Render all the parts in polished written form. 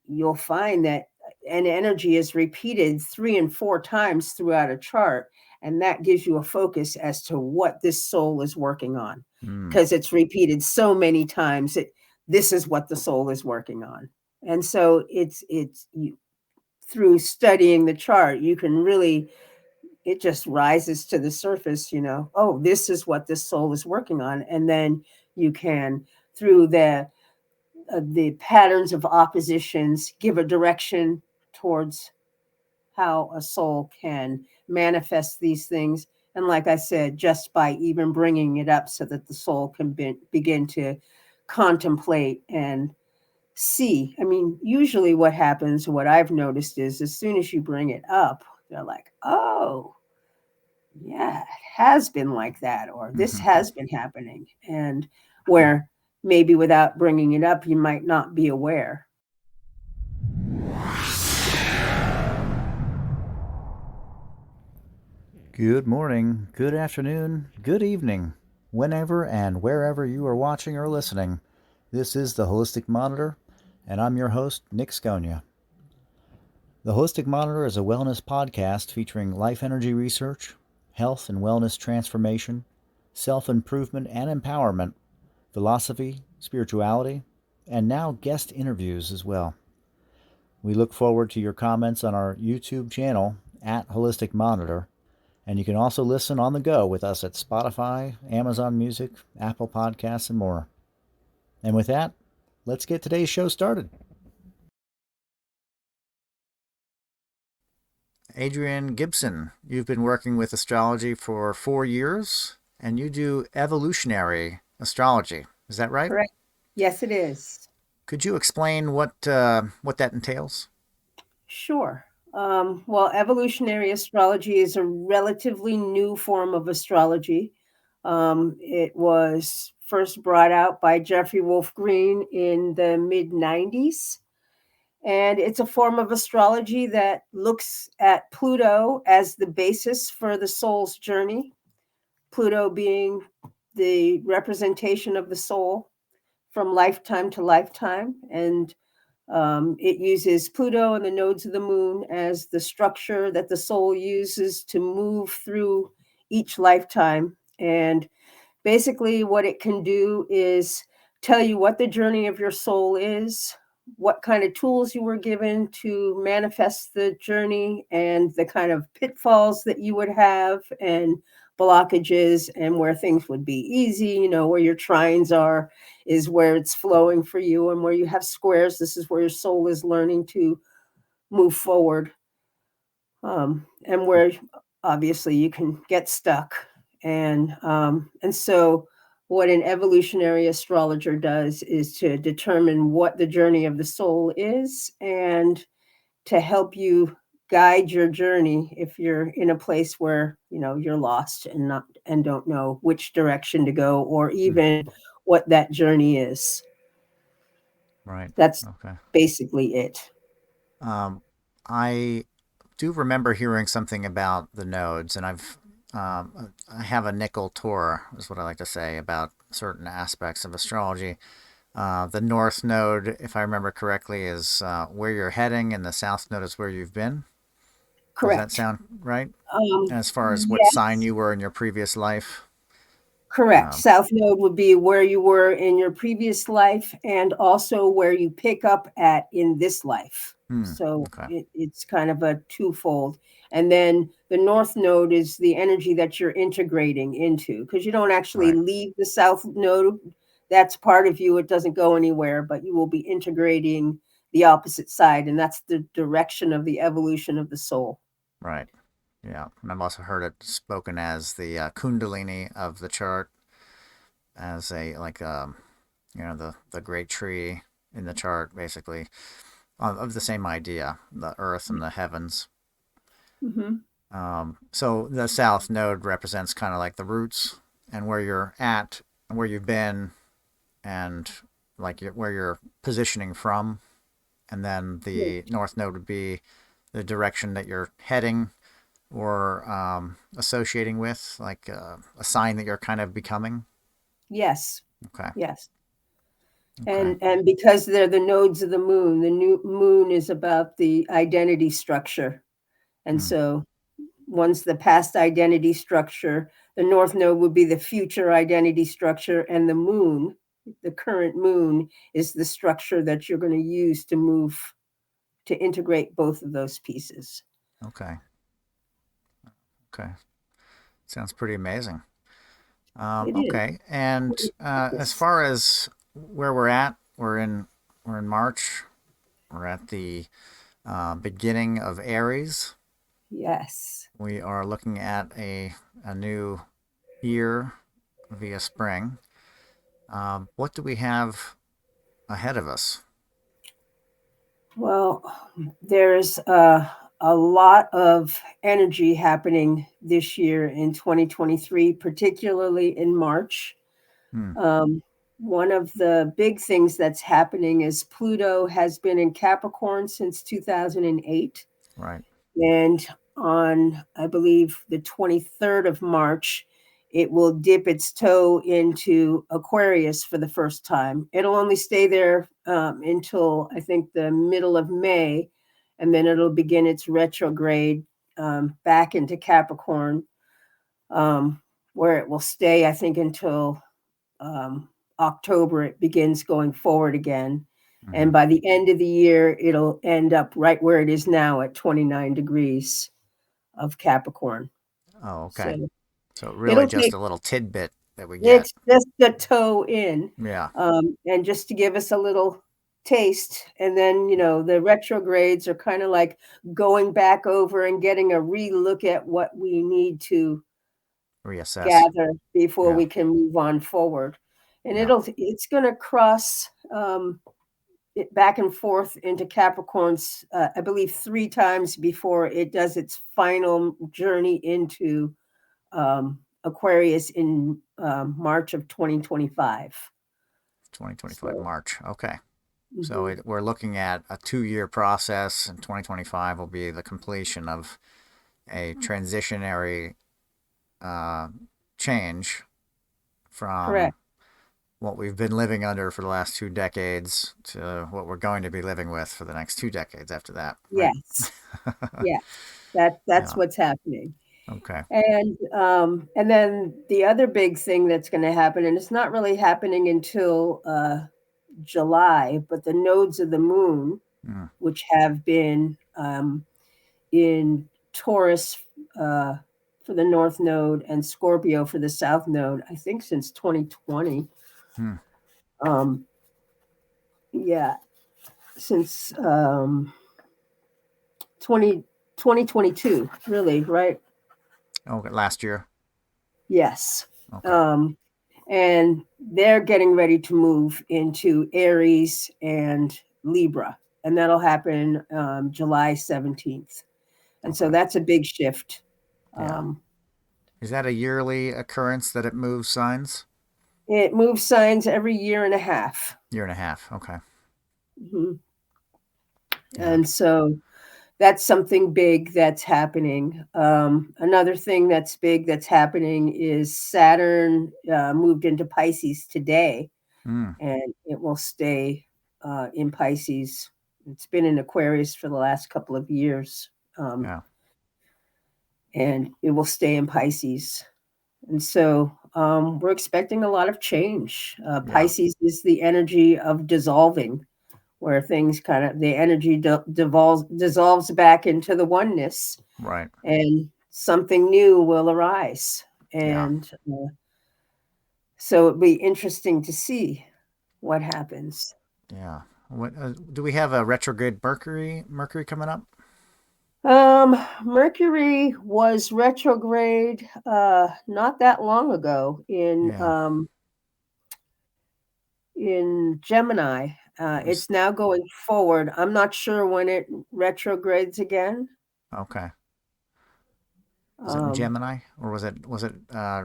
you'll find that an energy is repeated 3 and 4 times throughout a chart, and that gives you a focus as to what this soul is working on, because it's repeated so many times that this is what the soul is working on. And so it's you, through studying the chart, you can really, it just rises to the surface, oh, this is what this soul is working on. And then you can, through the patterns of oppositions, give a direction towards how a soul can manifest these things. And like I said, just by even bringing it up so that the soul can begin to contemplate and see. I mean, usually what happens, what I've noticed is as soon as you bring it up, they're like, oh, yeah, it has been like that, or this has been happening. And where maybe without bringing it up, you might not be aware. Good morning, good afternoon, good evening, whenever and wherever you are watching or listening. This is the Holistic Monitor, and I'm your host, Nic Scogna. The Holistic Monitor is a wellness podcast featuring life energy research, health and wellness transformation, self-improvement and empowerment, philosophy, spirituality, and now guest interviews as well. We look forward to your comments on our YouTube channel at Holistic Monitor, and you can also listen on the go with us at Spotify, Amazon Music, Apple Podcasts, and more. And with that, let's get today's show started. Adrienne Gibson, you've been working with astrology for 4 years, and you do evolutionary astrology. Is that right? Correct. Yes, it is. Could you explain what that entails? Sure. Well, evolutionary astrology is a relatively new form of astrology. It was first brought out by Jeffrey Wolf Green in the mid 90s. And it's a form of astrology that looks at Pluto as the basis for the soul's journey, Pluto being the representation of the soul from lifetime to lifetime. And it uses Pluto and the nodes of the moon as the structure that the soul uses to move through each lifetime. And basically, what it can do is tell you what the journey of your soul is, what kind of tools you were given to manifest the journey, and the kind of pitfalls that you would have, and blockages, and where things would be easy, where your trines are is where it's flowing for you, and where you have squares, this is where your soul is learning to move forward. And where obviously you can get stuck. And so what an evolutionary astrologer does is to determine what the journey of the soul is, and to help you guide your journey if you're in a place where you're lost and don't know which direction to go, or even what that journey is. Right. That's Okay. basically it. I do remember hearing something about the nodes, and I have a nickel tour, is what I like to say about certain aspects of astrology. The north node, if I remember correctly, is where you're heading, and the south node is where you've been. Does that Correct. sound right? As far as what sign Yes. you were in your previous life? Correct. Um, South node would be where you were in your previous life, and also where you pick up at in this life. So okay. it's kind of a twofold. And then the north node is the energy that you're integrating into, because you don't actually Right. leave the south node. That's part of you. It doesn't go anywhere, but you will be integrating the opposite side. And that's the direction of the evolution of the soul. Right. Yeah. And I've also heard it spoken as the Kundalini of the chart, as a like the great tree in the chart, basically of the same idea, the earth and the heavens. Mm-hmm. So the south node represents kind of like the roots and where you're at and where you've been, and like where you're positioning from. And then the north node would be the direction that you're heading, or associating with, like a sign that you're kind of becoming. Yes. Okay. Yes. Okay. And because they're the nodes of the new moon is about the identity structure. And Hmm. so once the past identity structure, the north node would be the future identity structure, and the moon, the current moon, is the structure that you're going to use to move to integrate both of those pieces. Okay. Okay. Sounds pretty amazing. It is. Okay. And as far as where we're in March. We're at the beginning of Aries. Yes. We are looking at a new year via spring. What do we have ahead of us? Well, there's a lot of energy happening this year in 2023, particularly in March. Hmm. Um, One of the big things that's happening is Pluto has been in Capricorn since 2008. Right. And on, I believe, the 23rd of March, it will dip its toe into Aquarius for the first time. It'll only stay there until I think the middle of May, and then it'll begin its retrograde back into Capricorn, um, where it will stay, I think, until October. It begins going forward again. Mm-hmm. And by the end of the year, it'll end up right where it is now at 29 degrees of Capricorn. Oh, okay. So So really it'll just take, a little tidbit that we get. it's just a toe in. Yeah. And just to give us a little taste. And then, the retrogrades are kind of like going back over and getting a re-look at what we need to Reassess. gather before Yeah. we can move on forward. And Yeah. it's going to cross it back and forth into Capricorns, I believe 3 times before it does its final journey into Aquarius in March of 2025. 2025 So, March. Okay. So mhm, we're looking at a 2 year process, and 2025 will be the completion of a transitionary uh, change from correct. what we've been living under for the last 2 decades to what we're going to be living with for the next 2 decades after that, right? Yes, yes, that's Yeah. what's happening. Okay. And then the other big thing that's going to happen, and it's not really happening until July, but the nodes of the moon, Mm. which have been in Taurus for the North Node and Scorpio for the South Node, I think since 2020. Mm. Um, yeah, since 2022, really, right? Okay. Last year. Yes. Okay. Um, and they're getting ready to move into Aries and Libra, and that'll happen July 17th. And so Okay. that's a big shift. Yeah. Um, Is that a yearly occurrence that it moves signs? it moves signs every year and a half. Year and a half. Okay. Mhm. Yeah. And so that's something big that's happening. Another thing that's big that's happening is Saturn moved into Pisces today, Mm. and it will stay in Pisces. It's been in Aquarius for the last couple of years, um, Yeah. and it will stay in Pisces. And so we're expecting a lot of change. Yeah. Pisces is the energy of dissolving, where things kind of the energy dissolves back into the oneness, Right. and something new will arise. Yeah. And so it'll be interesting to see what happens. Yeah. What do we have a retrograde Mercury coming up? Mercury was retrograde not that long ago Yeah. in Gemini. It was It's now going forward. I'm not sure when it retrogrades again. okay. Was it in Um, Gemini, or was it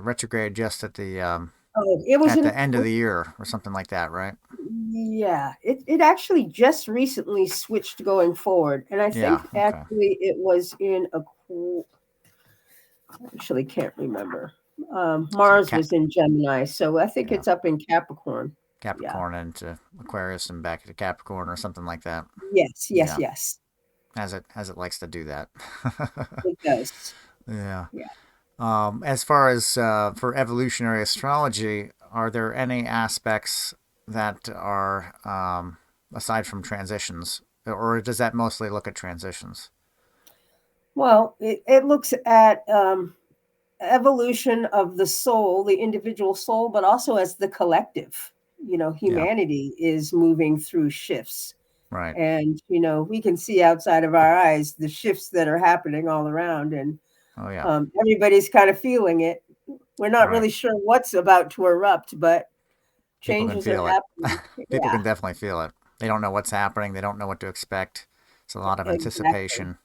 retrograde just it was at in, the end of the year or something like that, right? yeah, it actually just recently switched going forward. And I Yeah. think Okay. actually it was in a, actually can't remember. So Mars was in Gemini, so I think yeah. it's up in Capricorn. Yeah. Capricorn into Aquarius and back to Capricorn or something like that. Yes, yes, Yeah, yes. as it likes to do that. It does. Yeah. Yeah. As far as for evolutionary astrology, are there any aspects that are aside from transitions, or does that mostly look at transitions? Well, it looks at evolution of the soul, the individual soul, but also as the collective. Yeah. Humanity is moving through shifts. Right. And, we can see outside of our eyes the shifts that are happening all around. And Oh yeah. everybody's kind of feeling it. We're not Right. really sure what's about to erupt, but People can changes are feel it. happening. People Yeah, can definitely feel it. They don't know what's happening. They don't know what to expect. It's a lot of exactly. anticipation,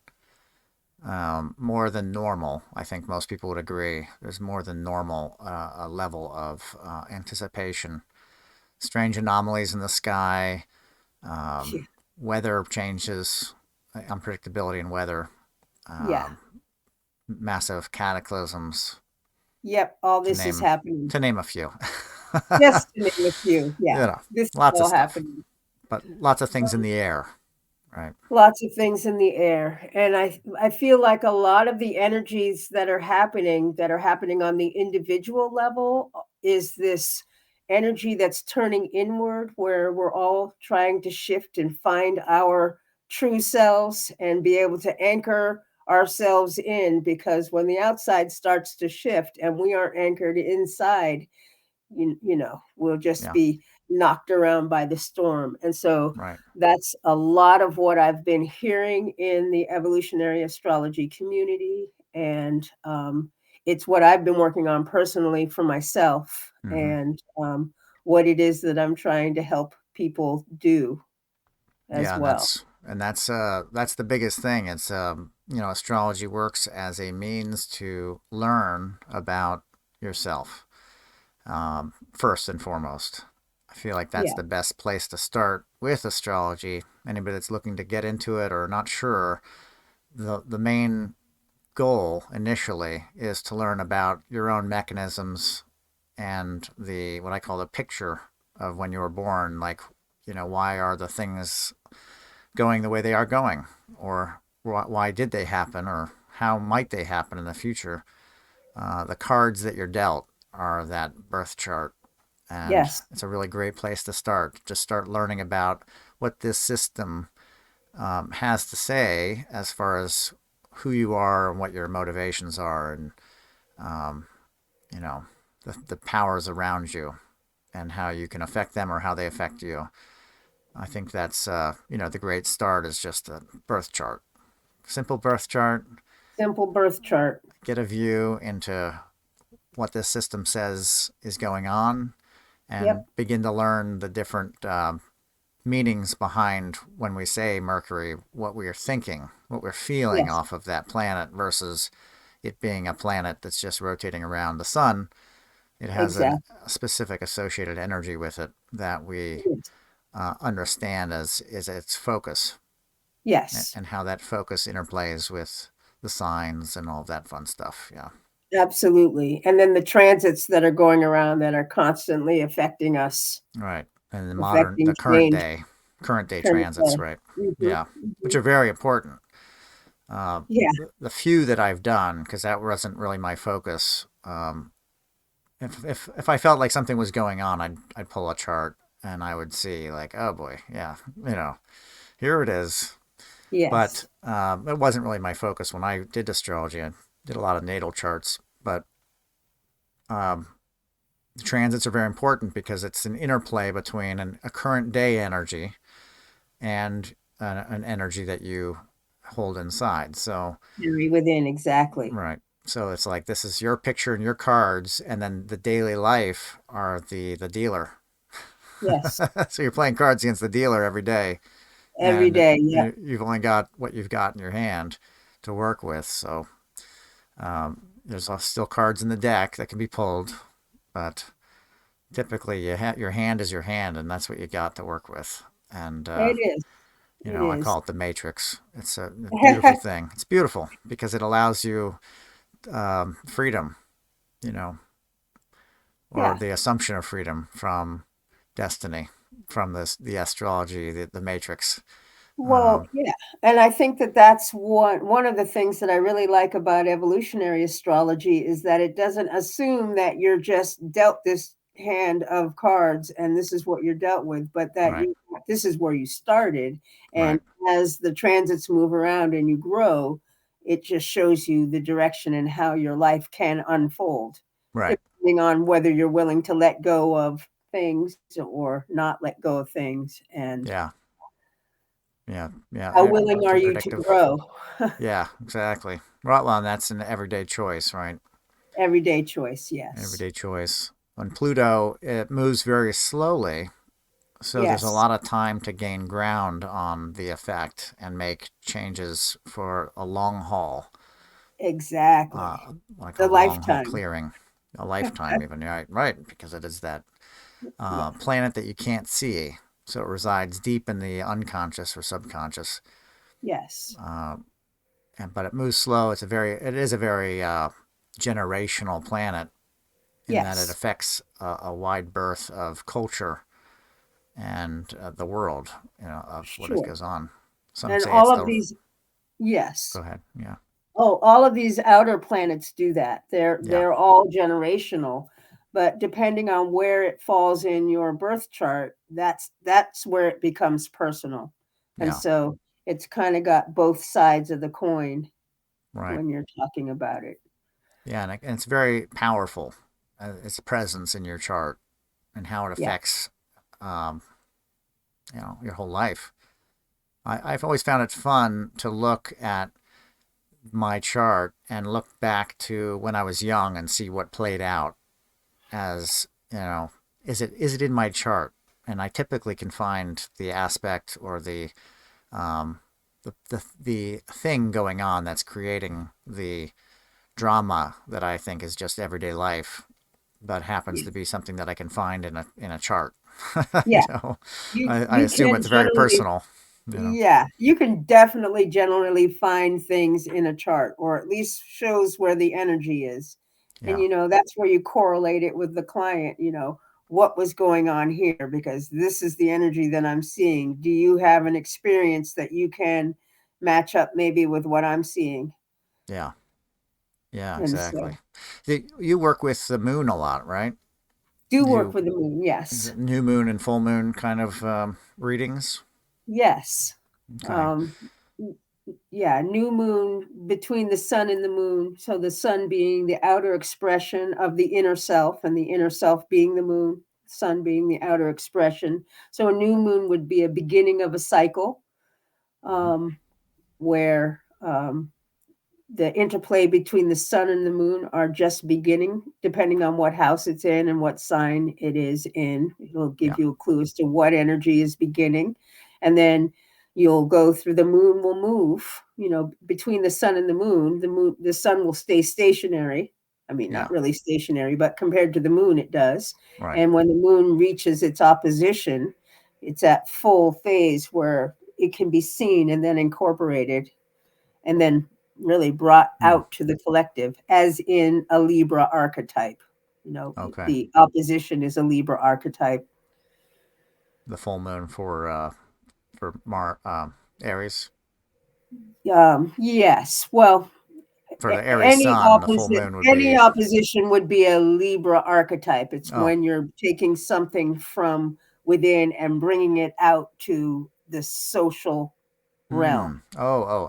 more than normal. I think most people would agree. There's more than normal a level of anticipation. Strange anomalies in the sky, Yeah. weather changes, unpredictability in weather, Yeah. um, massive cataclysms, Yep. All to this is name happening. to name a few. Just to name a few. You Yeah. know, This is lots of all stuff, happening. but lots of things in the air, right? Lots of things in the air. And I feel like a lot of the energies that are happening on the individual level is this energy that's turning inward, where we're all trying to shift and find our true selves and be able to anchor ourselves in, because when the outside starts to shift and we aren't anchored inside, we'll just Yeah, be knocked around by the storm. And so right. that's a lot of what I've been hearing in the evolutionary astrology community. And it's what I've been working on personally for myself, Hmm. and what it is that I'm trying to help people do as Yeah, well. that's the biggest thing. It's astrology works as a means to learn about yourself, first and foremost. I feel like that's Yeah. the best place to start with astrology. Anybody that's looking to get into it or not sure, the main goal initially is to learn about your own mechanisms and the what I call the picture of when you were born. Like, why are the things going the way they are going, or why did they happen, or how might they happen in the future. The cards that you're dealt are that birth chart, and Yes. it's a really great place to start. Just start learning about what this system has to say as far as who you are and what your motivations are, and um, you know the powers around you and how you can affect them or how they affect you. I think that's the great start is just a birth chart, simple birth chart. Simple birth chart. Get a view into what this system says is going on, and Yep. begin to learn the different meanings behind when we say Mercury, what we are thinking, what we're feeling Yes. off of that planet versus it being a planet that's just rotating around the sun. It has Exactly. a specific associated energy with it that we understand as is its focus, Yes. and how that focus interplays with the signs and all of that fun stuff. Yeah, Absolutely. And then the transits that are going around that are constantly affecting us, right. And the affecting current change. day, Current transits, day. right? Mhm, Yeah, which mhm. are very important. Uh, Yeah. the few that I've done, because that wasn't really my focus. If I felt like something was going on, I'd pull a chart and I would see like, oh boy, yeah, here it is. But Yes. it wasn't really my focus when I did astrology. I did a lot of natal charts, but um, the transits are very important because it's an interplay between a current day energy and an energy that you hold inside. So, Carry within, exactly. right. So it's like this is your picture and your cards, and then the daily life are the dealer. Yes. So you're playing cards against the dealer every day, Every and day. Yep. you've only got what you've got in your hand to work with. So there's still cards in the deck that can be pulled, but typically your hand is your hand, and that's what you got to work with. And It is. It I is. call it the matrix. It's a beautiful thing. It's beautiful because it allows you freedom, you know, or Yeah. the assumption of freedom from destiny from the astrology, the matrix. Well, Um, yeah, and I think that that's one of the things that I really like about evolutionary astrology is that it doesn't assume that you're just dealt this hand of cards and this is what you're dealt with, but that right, you this is where you started, and right, as the transits move around and you grow, it just shows you the direction and how your life can unfold, right. depending on whether you're willing to let go of things or not let go of things, and Yeah, yeah, yeah. how willing are Too you to predictive. grow? Yeah, exactly. Right. Well, that's an everyday choice, right? Everyday choice, yes. Everyday choice. On Pluto, it moves very slowly, so there's a Yes, lot of time to gain ground on the effect and make changes for a long haul, exactly. uh, like a The long haul lifetime. clearing, a lifetime even. Right, right, because it is that Yeah, planet that you can't see, so it resides deep in the unconscious or subconscious. yes, Uh, but it moves slow. It is a very generational planet in that it yes, affects a wide berth of culture and the world, of what it sure. goes on. Some And say it's all of the. these, Go yes. ahead. Yeah. Oh, all of these outer planets do that. They're Yeah. they're all generational, but depending on where it falls in your birth chart, that's where it becomes personal. And Yeah. so it's kind of got both sides of the coin Right. when you're talking about it. Yeah, and it's very powerful. Its presence in your chart and how it Yeah. affects, um, your whole life. I've always found it fun to look at my chart and look back to when I was young and see what played out as, is it in my chart? And I typically can find the aspect or um, the thing going on that's creating the drama that I think is just everyday life, but happens Yeah. to be something that I can find in a chart. you Yeah. know, You I you assume can it's very generally personal. Yeah, you can definitely generally find things in a chart, or at least shows where the energy is. And, Yeah, that's where you correlate it with the client, what was going on here, because this is the energy that I'm seeing. Do you have an experience that you can match up maybe with what I'm seeing? yeah, yeah, And exactly. so, You work with the moon a lot, right? do work You with the moon. Is Yes. it new moon and full moon kind of readings? Yes. Okay. Um, yeah, new moon between the sun and the moon. So the sun being the outer expression of the inner self, and the inner self being the moon, sun being the outer expression. So a new moon would be a beginning of a cycle, um, where the interplay between the sun and the moon are just beginning, depending on what house it's in and what sign it is in. It'll Yeah. give you a clue as to what energy is beginning. And then you'll go through the moon will move, between the sun and the sun will stay stationary. I mean, Yeah. not really stationary, but compared to the moon, it does. Right. And when the moon reaches its opposition, it's at full phase where it can be seen and then incorporated and then really brought Hmm. out to the collective, as in a Libra archetype. Okay. The opposition is a Libra archetype. The full moon for Aries, Yes. Well, for the Aries sun. The full moon would any be. opposition would be a Libra archetype. It's Oh. when you're taking something from within and bringing it out to the social realm.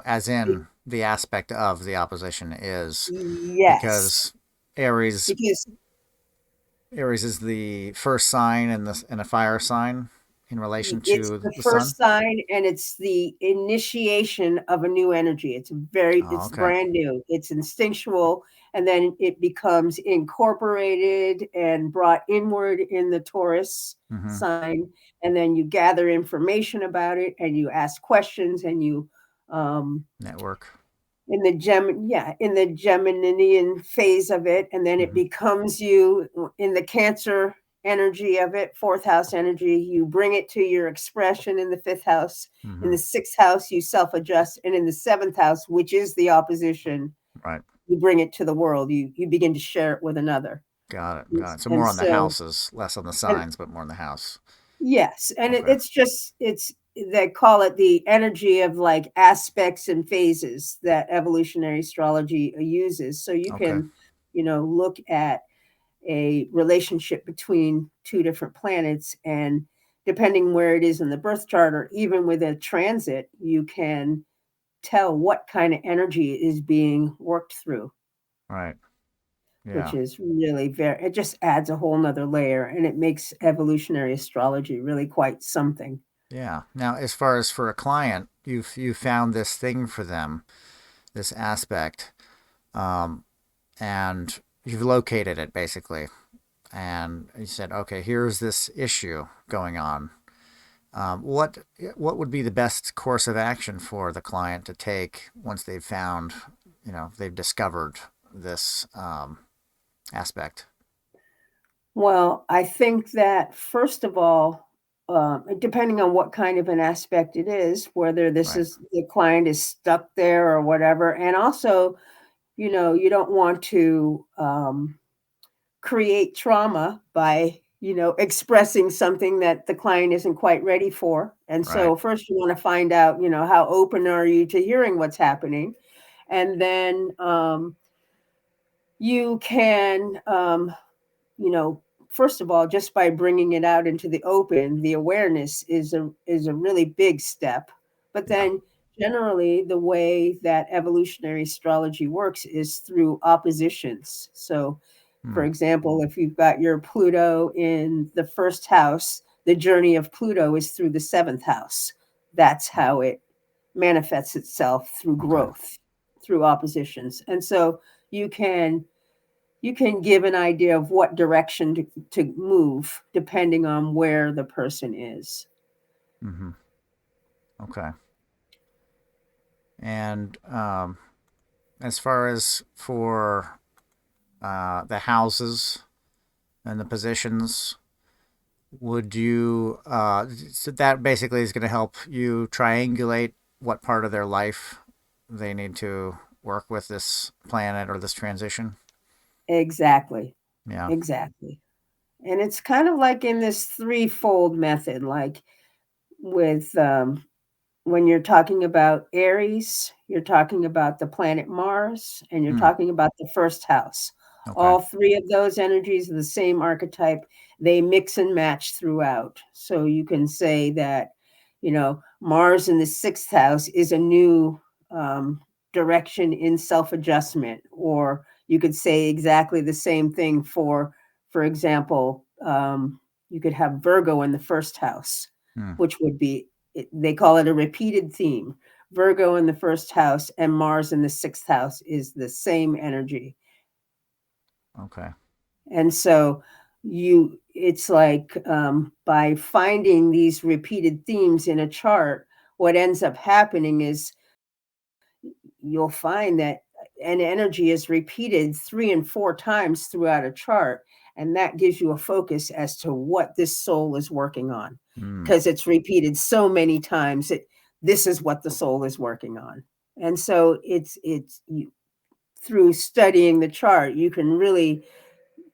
As in the aspect of the opposition is, Yes, because Aries because Aries is the first sign in a fire sign in relation it's to the the sun. first sign and it's the initiation of a new energy. Oh, It's okay. brand new. It's instinctual, and then it becomes incorporated and brought inward in the Taurus Mm-hmm. sign, and then you gather information about it and you ask questions and you Network. in the Geminian phase of it, and then it Mm-hmm. becomes you in the Cancer energy of it, fourth house energy. You bring it to your expression in the fifth house. In Mm-hmm. the sixth house, you self adjust, and in the seventh house, which is the opposition, Right. you bring it to the world. You begin to share it with another. Got it. Got it. So And more on the so, houses, less on the and signs, but more on the house. Yes, and Okay. it's just it's they call it the energy of like aspects and phases that evolutionary astrology uses. So you Okay. can, look at a relationship between two different planets, and depending where it is in the birth chart or even with a transit, you can tell what kind of energy is being worked through, Right. which Yeah. is really it just adds a whole nother layer, and it makes evolutionary astrology really quite something. Yeah. Now, as far as for a client, you found this thing for them, this aspect, um, and you've located it basically, and you said, okay, here's this issue going on. What would be the best course of action for the client to take once they've found, they've discovered this aspect? Well, I think that first of all, depending on what kind of an aspect it is, whether this Right. is the client is stuck there or whatever, and also, you don't want to create trauma by, expressing something that the client isn't quite ready for. And Right. so, first, you want to find out, how open are you to hearing what's happening, and then you can you know, first of all, just by bringing it out into the open, the awareness is a really big step. But Yeah. then generally the way that evolutionary astrology works is through oppositions. So for Hmm. example, if you've got your Pluto in the first house, the journey of Pluto is through the seventh house. That's how it manifests itself through Okay. growth, through oppositions. And so you can you can give an idea of what direction to move depending on where the person is. Mm-hmm. Okay. And as far as for the houses and the positions, would you so that basically is going to help you triangulate what part of their life they need to work with this planet or this transition? Exactly. Yeah. Exactly. And it's kind of like in this threefold method, like with when you're talking about Aries, you're talking about the planet Mars, and you're Hmm. talking about the first house. Okay. All three of those energies are the same archetype. They mix and match throughout. So you can say that, Mars in the sixth house is a new um, direction in self adjustment. Or you could say exactly the same thing for example, you could have Virgo in the first house, Hmm. which would be they call it a repeated theme. Virgo in the first house and Mars in the sixth house is the same energy. Okay. And so it's like by finding these repeated themes in a chart, what ends up happening is you'll find that an energy is repeated 3 and 4 times throughout a chart, and that gives you a focus as to what this soul is working on, Hmm. because it's repeated so many times that this is what the soul is working on. And so through studying the chart you can really,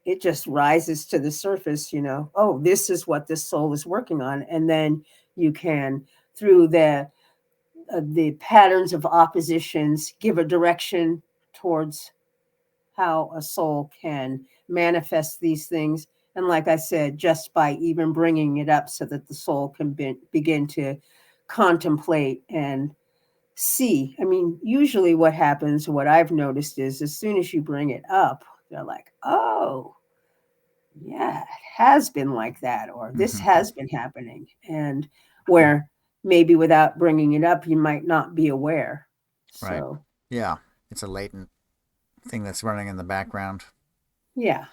it just rises to the surface, oh, this is what this soul is working on. And then you can, through the patterns of oppositions, give a direction towards how a soul can manifest these things. And like I said, just by even bringing it up so that the soul can begin to contemplate and see. I mean, usually what happens, what I've noticed is as soon as you bring it up, they're like, oh, yeah, it has been like that, or this Mm-hmm. has been happening. And where maybe without bringing it up, you might not be aware. Right. So, Yeah. It's a latent thing that's running in the background. yeah.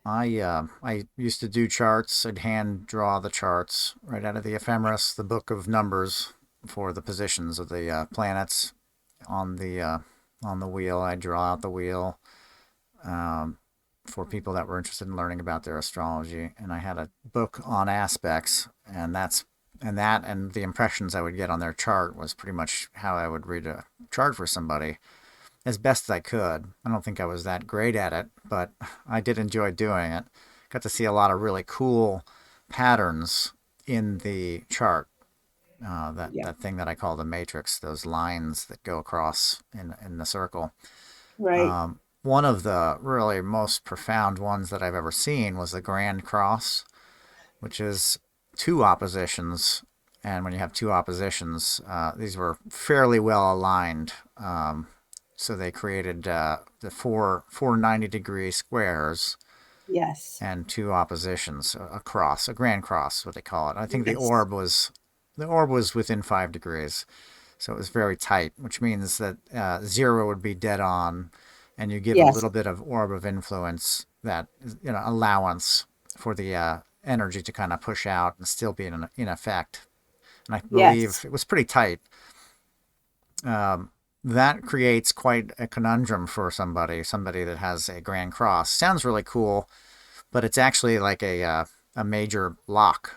I used to do charts. I'd hand draw the charts right out of the ephemeris, the book of numbers for the positions of the planets on the wheel. I'd draw out the wheel um, for people that were interested in learning about their astrology, and I had a book on aspects, and the impressions I would get on their chart was pretty much how I would read a chart for somebody as best as I could. I don't think I was that great at it, but I did enjoy doing it. Got to see a lot of really cool patterns in the chart. That Yeah. that thing that I call the matrix, those lines that go across in the circle. Right. One of the really most profound ones that I've ever seen was the Grand Cross, which is two oppositions. And when you have two oppositions, these were fairly well aligned. So they created the four 90-degree squares Yes. and two oppositions, a cross, a grand cross, what they call it. I think Yes. the orb was within 5 degrees, so it was very tight, which means that zero would be dead on, and you give a Yes. little bit of orb of influence, that allowance for the energy to kind of push out and still be in effect. And I believe Yes. it was pretty tight. That creates quite a conundrum for somebody that has a grand cross. Sounds really cool, but it's actually like a major lock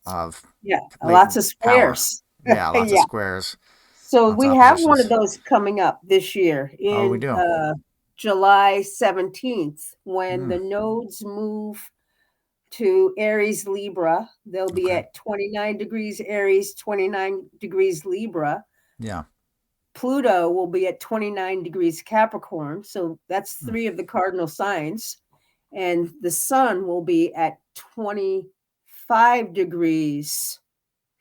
of Yeah. Lots latent of power. squares. Yeah, lots of Yeah. squares, So lots of we have one of oppositions. those coming up this year Oh, we in do. July 17th when Mm, the nodes move to Aries Libra. They'll be okay. at 29 degrees Aries, 29 degrees Libra. Yeah. Pluto will be at 29 degrees Capricorn. So that's Mm, three of the cardinal signs. And the sun will be at 25 degrees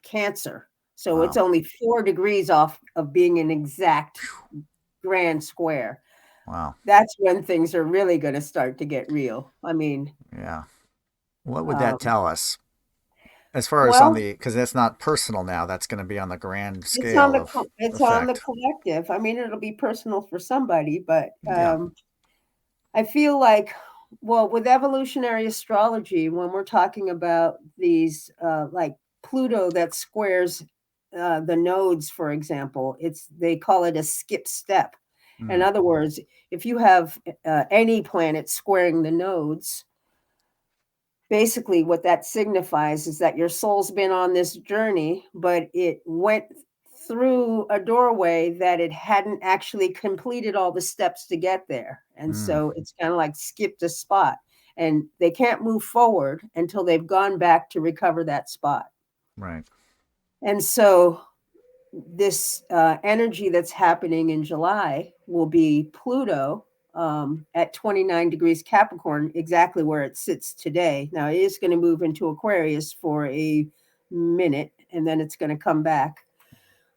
Cancer. So it's wow. only 4 degrees off of being an exact grand square. Wow. That's when things are really going to start to get real. I mean, Yeah. What would that um, tell us? As far as on well, the, because that's not personal now, that's going to be on the grand it's on scale the of it's on the effect. collective. I mean, it'll be personal for somebody, but Yeah. I feel like, well, with evolutionary astrology, when we're talking about these, like Pluto that squares the nodes, for example, they call it a skip step. In Mm, other words, if you have any planet squaring the nodes, basically what that signifies is that your soul's been on this journey, but it went through a doorway that it hadn't actually completed all the steps to get there. And mm, so it's kind of like skipped a spot. And they can't move forward until they've gone back to recover that spot. right. And so this energy that's happening in July will be Pluto at 29 degrees Capricorn, exactly where it sits today. Now, it is going to move into Aquarius for a minute and then it's going to come back.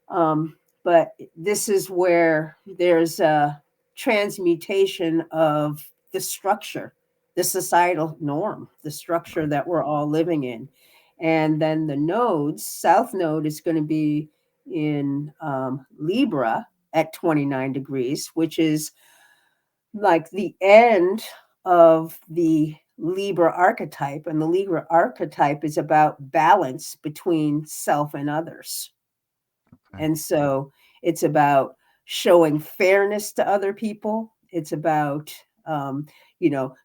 But this is where there's a transmutation of the structure, the societal norm, the structure Right. that we're all living in. And then the nodes, South Node is going to be in Libra at 29 degrees, which is like the end of the Libra archetype. And the Libra archetype is about balance between self and others. Okay. And so it's about showing fairness to other people. It's about,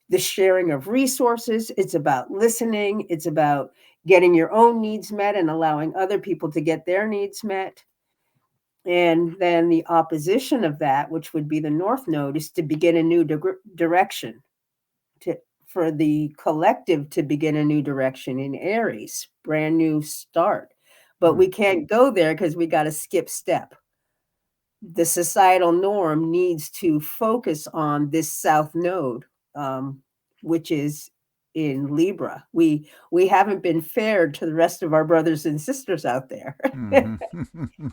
the sharing of resources. It's about listening. It's about getting your own needs met and allowing other people to get their needs met. And then the opposition of that, which would be the North Node, is to begin a new direction, to for the collective to begin a new direction in Aries, brand new start. But Mm, we can't go there because we got to skip step. The societal norm needs to focus on this South Node, which is in Libra. We haven't been fair to the rest of our brothers and sisters out there. hmm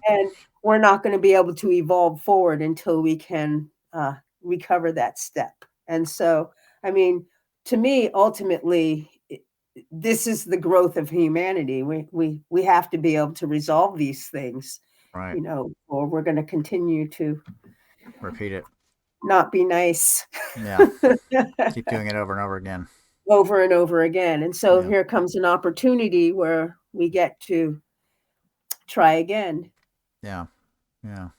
And we're not going to be able to evolve forward until we can recover that step. And so, I mean, to me, ultimately, this is the growth of humanity. We have to be able to resolve these things, right. or we're going to continue to Repeat it. not be nice Yeah. Keep doing it over and over again. over and over again. And so Yeah. here comes an opportunity where we get to try again. Yeah. Yeah.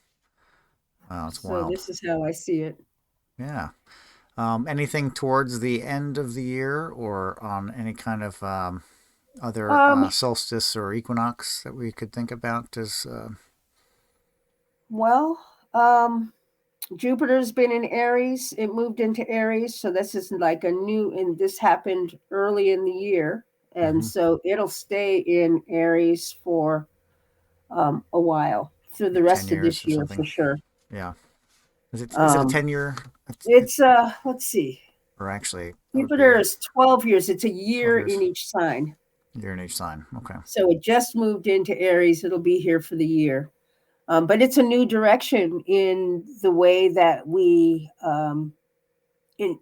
Wow, it's So wild. this is how I see it. Yeah. Anything towards the end of the year or on any kind of other Um, solstice or equinox that we could think about as well, Jupiter's been in Aries. It moved into Aries. So this is like a new, and this happened early in the year. and Mm-hmm. so it'll stay in Aries for a while through the Like 10 rest of years this or year something. for sure. Yeah. Is it a Um, 10-year? it's let's see, Or actually, it would Jupiter be is 12 years. It's a 12 year years. in each sign. Year in each sign. Okay. So it just moved into Aries. It'll be here for the year. But it's a new direction in the way that we in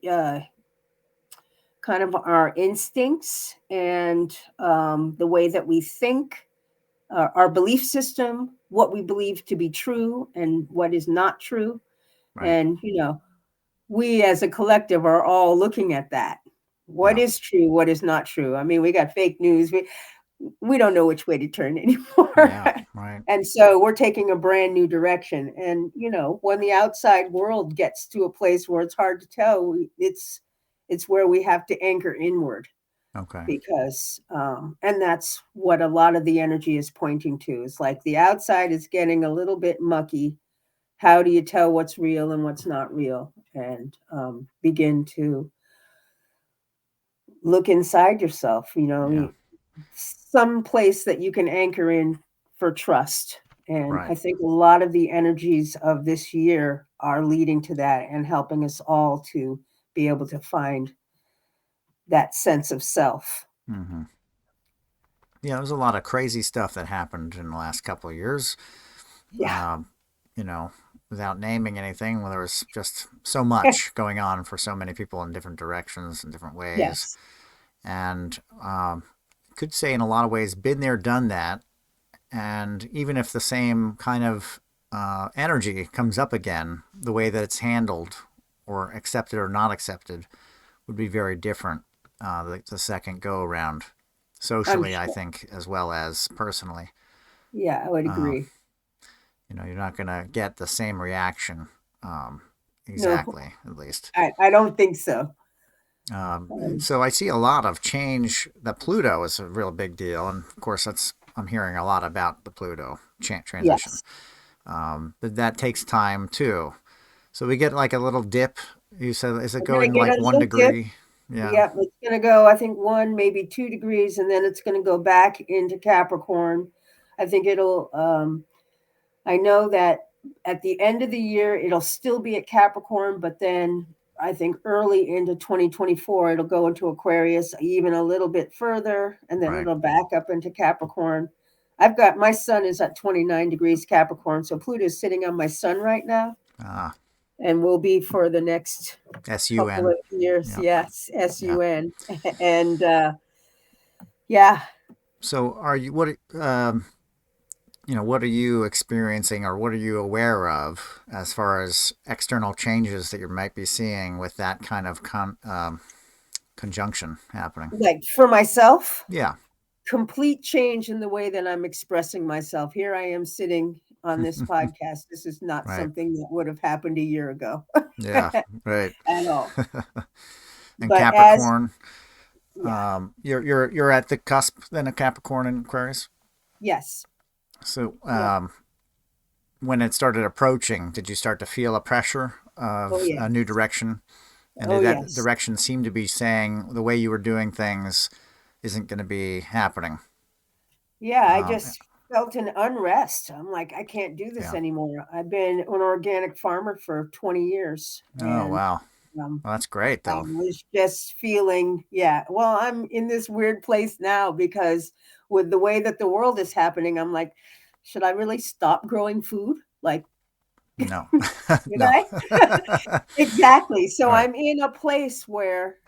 kind of our instincts and the way that we think, our belief system, what we believe to be true and what is not true. Right. And, we as a collective are all looking at that. What Yeah. is true? What is not true? I mean, we got fake news. We don't know which way to turn anymore. Yeah. Right. And so we're taking a brand new direction. And, when the outside world gets to a place where it's hard to tell, it's where we have to anchor inward Okay. because, and that's what a lot of the energy is pointing to. It's like the outside is getting a little bit mucky. How do you tell what's real and what's not real? And begin to look inside yourself, Yeah. some place that you can anchor in for trust. And Right. I think a lot of the energies of this year are leading to that and helping us all to be able to find that sense of self. Mm-hmm. Yeah, there's a lot of crazy stuff that happened in the last couple of years. Yeah. Um, you know, without naming anything, well, there was just so much going on for so many people in different directions and different ways. Yes. And could say in a lot of ways, been there, done that. And even if the same kind of energy comes up again, the way that it's handled or accepted or not accepted would be very different the second go around. I'm Socially, I sure. think, as well as personally. Yeah, I would Uh, agree. you're not going to get the same reaction No, exactly, at least. I don't think so. Um, So I see a lot of change. That Pluto is a real big deal, and of course, I'm hearing a lot about the Pluto transition. yes. But that takes time too. So we get like a little dip. You said, is it We're going going to get like a one little dip. degree? Yeah. Yep, it's going to go, I think, 1, maybe 2 degrees, and then it's going to go back into Capricorn. I think I know that at the end of the year, it'll still be at Capricorn, but then I think early into 2024, it'll go into Aquarius even a little bit further, and then Right. it'll back up into Capricorn. I've got my sun is at 29 degrees Capricorn, so Pluto is sitting on my sun right now Ah, and will be for the next couple SUN. of years. Yeah. Yes, Yeah. SUN. And yeah, So are you what are you experiencing or what are you aware of as far as external changes that you might be seeing with that kind of conjunction happening? like for myself, Yeah. complete change in the way that I'm expressing myself. Here I am sitting on this podcast. This is not Right. something that would have happened a year ago Yeah. at Right. all. And But as Capricorn, yeah, you're at the cusp then of Capricorn and Aquarius. yes, So yeah, when it started approaching, did you start to feel a pressure oh of a new yes, direction? And oh did that yes, direction seem to be saying the way you were doing things isn't going to be happening? yeah. I Um, just felt an unrest. I'm like, I can't do this yeah. anymore. I've been an organic farmer for 20 years, Oh, and wow. um, Well, that's great, I though. was just feeling, yeah. Well, I'm in this weird place now because with the way that the world is happening, I'm like, should I really stop growing food? Like, No. should No. I? Exactly. So Right. I'm in a place where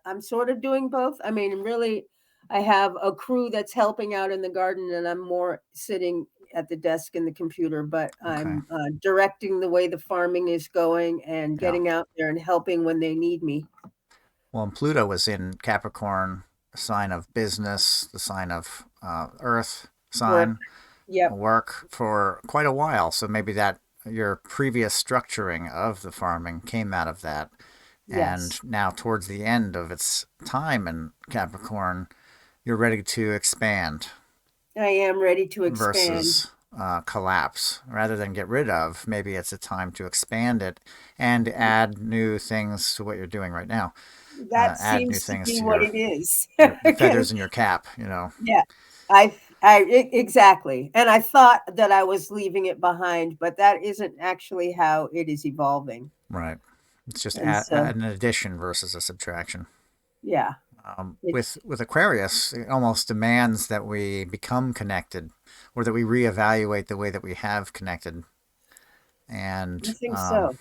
I'm sort of doing both. I mean, really, I have a crew that's helping out in the garden, and I'm more sitting at the desk in the computer, but Okay. I'm directing the way the farming is going and Yeah. getting out there and helping when they need me. Well, and Pluto was in Capricorn, a sign of business, the sign of Earth Work. sign, Yep. work for quite a while. So maybe that your previous structuring of the farming came out of that. And Yes. now, towards the end of its time in Capricorn, you're ready to expand I am ready to expand. versus collapse. Rather than get rid of, maybe it's a time to expand it and add new things to what you're doing right now. That add new seems to things be to what it is. the feathers in Because your cap, you know. yeah, exactly. And I thought that I was leaving it behind, but that isn't actually how it is evolving. Right. It's just And so, an addition versus a subtraction. yeah, With it's Aquarius, it almost demands that we become connected, or that we reevaluate the way that we have connected. I And think so.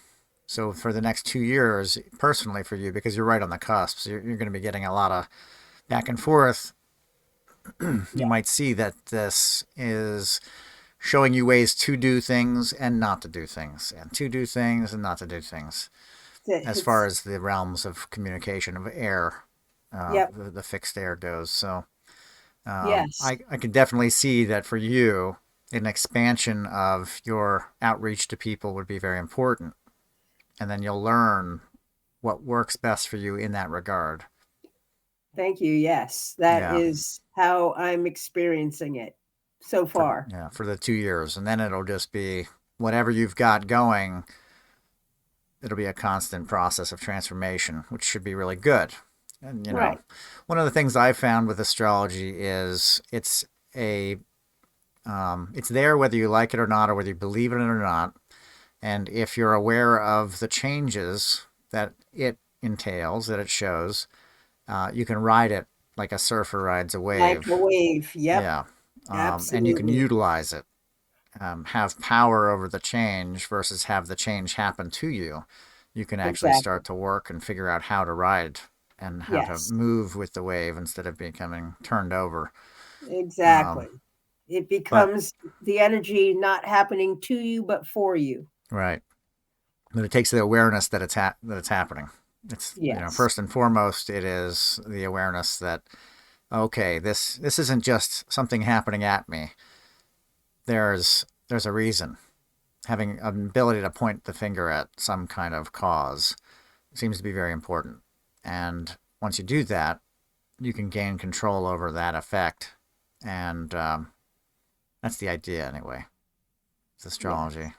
so for the next 2 years, personally for you, because you're right on the cusp, so you're going to be getting a lot of back and forth. You Yeah, might see that this is showing you ways to do things and not to do things, and to do things and not to do things, as far it's as the realms of communication of air, yep, the fixed air goes. So yes, I can definitely see that for you, an expansion of your outreach to people would be very important. And then you'll learn what works best for you in that regard. thank you. Yes, that Yeah. is how I'm experiencing it so far. For the 2 years. And then it'll just be whatever you've got going, it'll be a constant process of transformation, which should be really good. And, Right. one of the things I found with astrology is a, it's there whether you like it or not, or whether you believe in it or not. And if you're aware of the changes that it entails, that it shows, you can ride it like a surfer rides a Like a wave. wave. Yep. Yeah. And you can Absolutely. utilize it, have power over the change versus have the change happen to you. You can actually Exactly. start to work and figure out how to ride and how to Yes. move with the wave instead of becoming turned over. Um, Exactly. It but becomes the energy not happening to you, but for you. right, but it takes the awareness that that it's happening. It's, Yes, first and foremost, it is the awareness that, okay, this isn't just something happening at me. There's a reason. Having an ability to point the finger at some kind of cause seems to be very important. And once you do that, you can gain control over that effect. And that's the idea, anyway. It's yeah, astrology.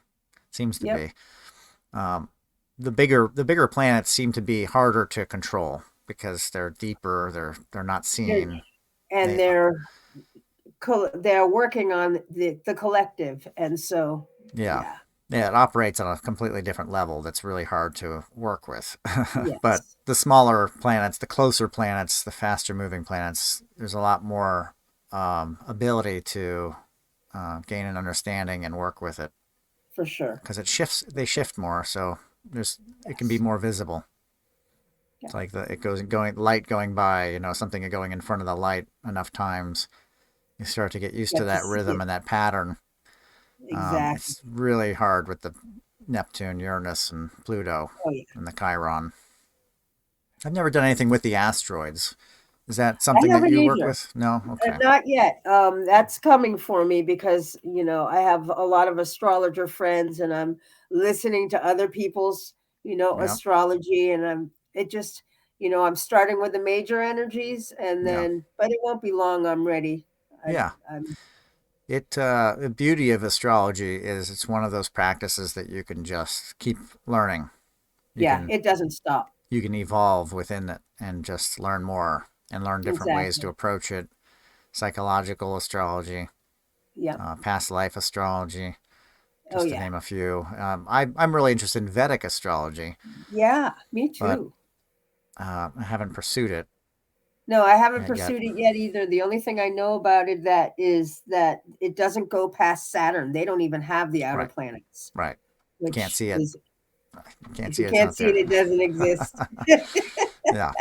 Seems to yep. be. Um, the bigger planets seem to be harder to control because they're deeper. They're not They're, seen. and They they're working on the collective, and so Yeah. yeah, Yeah, it operates on a completely different level that's really hard to work with. But yes, the smaller planets, the closer planets, the faster moving planets, there's a lot more ability to gain an understanding and work with it, for sure, because they for sure. shift more, so it can be Yes, more visible. yeah, It's like it goes going light going by, something going in front of the light enough times, you start to get used to get to that see rhythm it and that pattern. exactly. It's really hard with the Neptune, Uranus, and Pluto, Oh yeah, and the Chiron. I've never done anything with the asteroids. Is that I something that haven't you work either. with? No? Okay. Not yet. That's coming for me because I have a lot of astrologer friends, and I'm listening to other people's Yeah. astrology, and it just I'm starting with the major energies, and Yeah. then but it won't be long. I'm ready. Yeah. I'm The beauty of astrology is it's one of those practices that you can just keep learning. You Yeah, can it doesn't stop. you can evolve within it and just learn more and learn different ways to Exactly. approach it. Psychological astrology, Yeah. past life astrology, Oh just to yeah. name a few. I'm really interested in Vedic astrology, Yeah. Me but too. I haven't pursued it No, I haven't yet. pursued it yet either. The only thing I know about it that is that it doesn't go past Saturn. They don't even have the outer Right, planets, right. Can't which see it. is Can't if see you it. It's can't not see it, there. it doesn't exist. Yeah.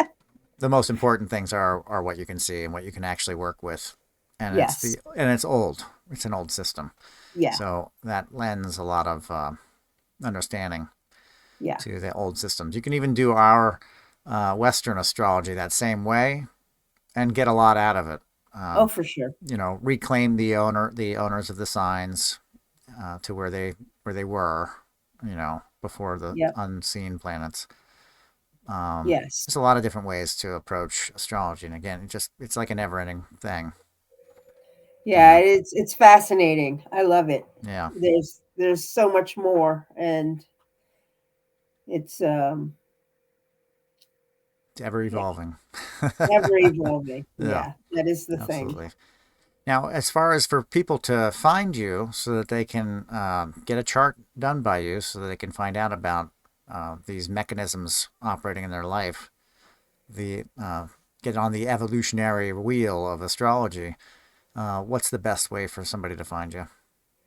The most important things are what you can see and what you can actually work with, and Yes. it's old. It's an old system, Yeah. so that lends a lot of understanding Yeah. to the old systems. You can even do our Western astrology that same way and get a lot out of it. Oh, Um, for sure. Reclaim the owners of the signs to where they were, before the Yep. unseen planets. Yes. There's a lot of different ways to approach astrology, and again, it's like a never-ending thing. Yeah, Yeah, it's fascinating. I love it. yeah, There's so much more, and it's It's ever Yeah, evolving. ever evolving. Yeah, Yeah, that is the thing. absolutely. Now, as far as for people to find you so that they can get a chart done by you so that they can find out about these mechanisms operating in their life, the get on the evolutionary wheel of astrology, what's the best way for somebody to find you?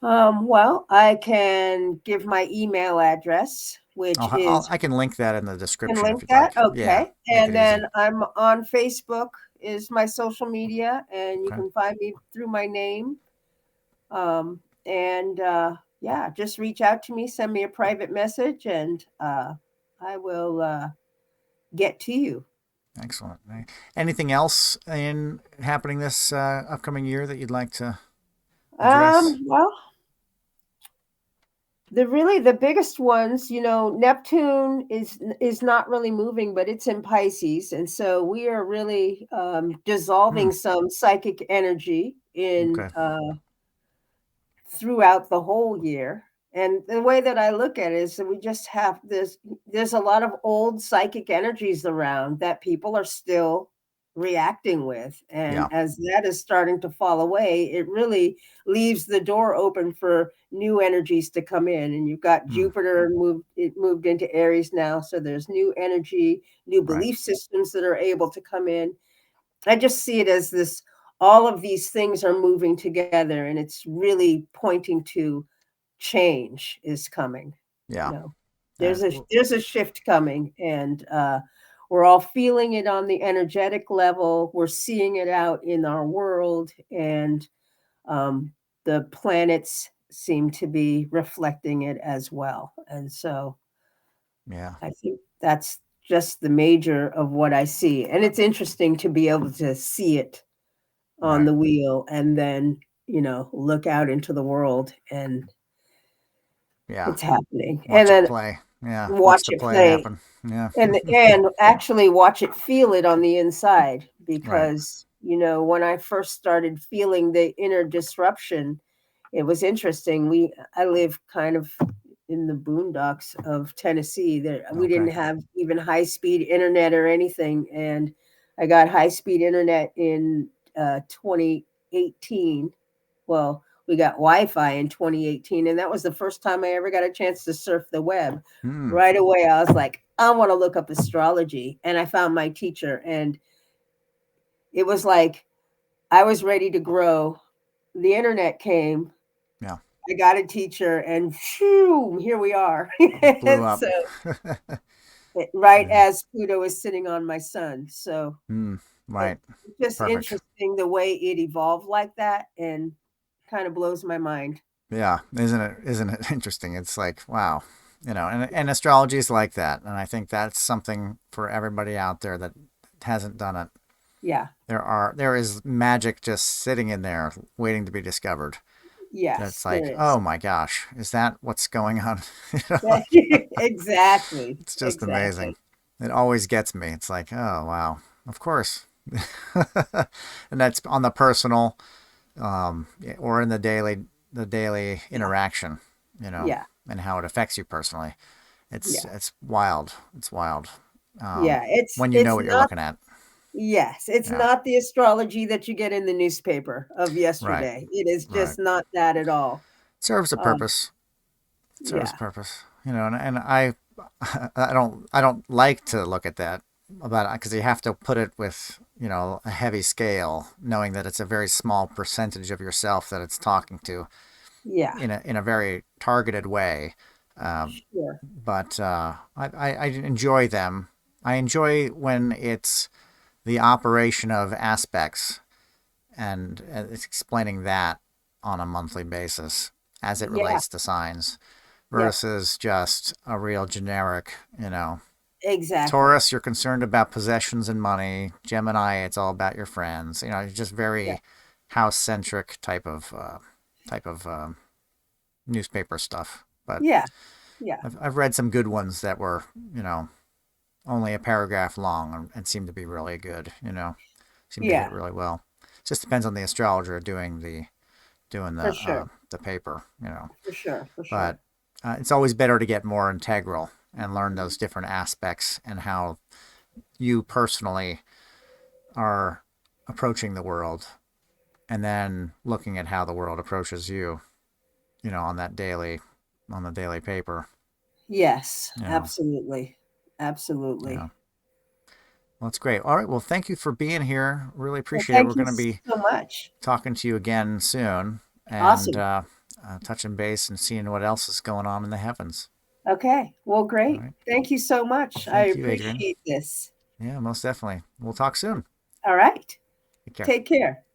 Well, I can give my email address, which is I can link that in the can description if link you'd that. like. Yeah, Okay. make And it easy. then I'm on Facebook is my social media, and you Okay, can find me through my name. And yeah, just reach out to me, send me a private message, and I will get to you. excellent. Anything else in happening this upcoming year that you'd like to address? Well, the biggest ones, Neptune is not really moving, but it's in Pisces, and so we are really Hmm. dissolving some psychic energy in Okay. throughout the whole year. And the way that I look at it is that we just have this there's a lot of old psychic energies around that people are still reacting with. And Yeah. as that is starting to fall away, it really leaves the door open for new energies to come in. And you've got Hmm. Jupiter moved into Aries now. So there's new energy, new Right. belief systems that are able to come in. I just see it as this all of these things are moving together and it's really pointing to change is coming. You Yeah. know, Uh, there's a shift coming and we're all feeling it on the energetic level. We're seeing it out in our world and um, the planets seem to be reflecting it as well. And so yeah. I think that's just the major of what I see. And it's interesting to be able to see it on Right. the wheel and then, look out into the world and Yeah. it's happening. And Watch it then play. Yeah. watch Watch the it play play happen. Yeah. and actually watch it feel it on the inside Right. because, when I first started feeling the inner disruption, it was interesting. I live kind of in the boondocks of Tennessee. There we didn't Okay. have even high-speed internet or anything, and I got high-speed internet in 2018. Well, we got Wi-Fi in 2018, and that was the first time I ever got a chance to surf the web. Hmm. Right away, I was like, I want to look up astrology, and I found my teacher, and it was like I was ready to grow. The internet came, Yeah. I got a teacher and shoo, here we are. Blew And up. so right Yeah. as Pluto is sitting on my sun. So Hmm. it's Right. just Perfect. interesting the way it evolved like that and kind of blows my mind. Yeah. Isn't it? Isn't it interesting? It's like, wow. And astrology is like that. And I think that's something for everybody out there that hasn't done it. Yeah. There is magic just sitting in there waiting to be discovered. That's Yes, like, there is. oh my gosh, is that what's going on? you know, Exactly. it's just amazing. Exactly. It always gets me. It's like, oh wow, of course. And that's on the personal, or in the daily Yeah. interaction, Yeah. and how it affects you personally. It's Yeah. it's wild. It's wild. Yeah. When you know It's what you're not looking at. Yes, it's Yeah. not the astrology that you get in the newspaper of Right. yesterday. It is Right. just not that at all. Serves a Um, purpose. Serves a yeah. purpose. And I don't like to look at that about it because you have to put it with a heavy scale, knowing that it's a very small percentage of yourself that it's talking to Yeah. in a very targeted way. Sure. But I enjoy them. I enjoy when it's the operation of aspects and it's explaining that on a monthly basis as it Yeah. relates to signs Yep. versus just a real generic. Exactly. Taurus, you're concerned about possessions and money. Gemini, it's all about your friends. It's just Yeah. very house centric type of newspaper stuff. But Yeah. Yeah. I've read some good ones that were only a paragraph long and seemed to be really good. Seemed to hit Yeah. really well. It just depends on the astrologer doing For sure. the paper. For sure. For But sure. it's always better to get more integral and learn those different aspects and how you personally are approaching the world, and then looking at how the world approaches you, on the daily paper. Yes, You know, absolutely. yeah. Absolutely. Well, that's great. All right. Well, thank you for being here. Really Well, appreciate it. We're thank you going to be so much. talking to you again soon, and Awesome. touching base and seeing what else is going on in the heavens. Okay. Well, All great. right. Thank you so Well, much. I thank you, Adrienne. appreciate this. Yeah, most definitely. We'll talk soon. All right. Take care. Take care.